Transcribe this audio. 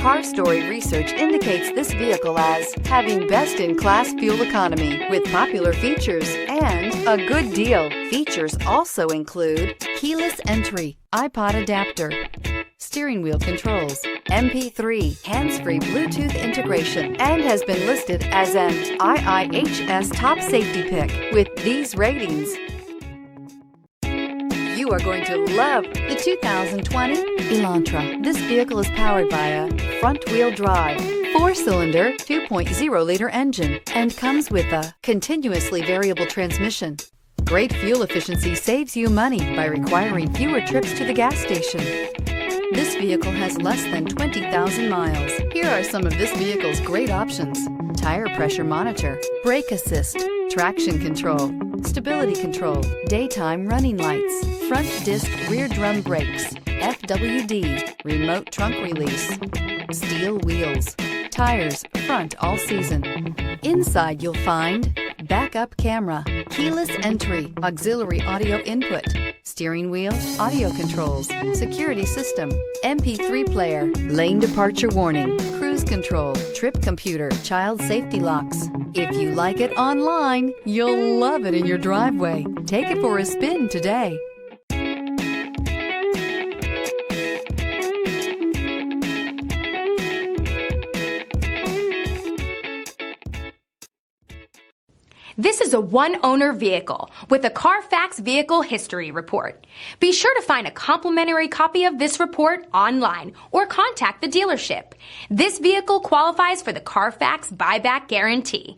Car Story research indicates this vehicle as having best-in-class fuel economy with popular features and a good deal. Features also include keyless entry, iPod adapter, steering wheel controls, MP3, hands-free Bluetooth integration, and has been listed as an IIHS top safety pick with these ratings. You are going to love the 2020 Elantra. This vehicle is powered by a front-wheel drive, 4-cylinder, 2.0-liter engine, and comes with a continuously variable transmission. Great fuel efficiency saves you money by requiring fewer trips to the gas station. This vehicle has less than 20,000 miles. Here are some of this vehicle's great options: tire pressure monitor, brake assist, traction control, stability control, daytime running lights, front disc rear drum brakes, FWD, remote trunk release, steel wheels, tires front all season. Inside you'll find backup camera, keyless entry, auxiliary audio input, steering wheel audio controls, security system, MP3 player, lane departure warning, cruise control, trip computer, child safety locks. If you like it online, you'll love it in your driveway. Take it for a spin today. This is a one-owner vehicle with a Carfax Vehicle History Report. Be sure to find a complimentary copy of this report online or contact the dealership. This vehicle qualifies for the Carfax Buyback Guarantee.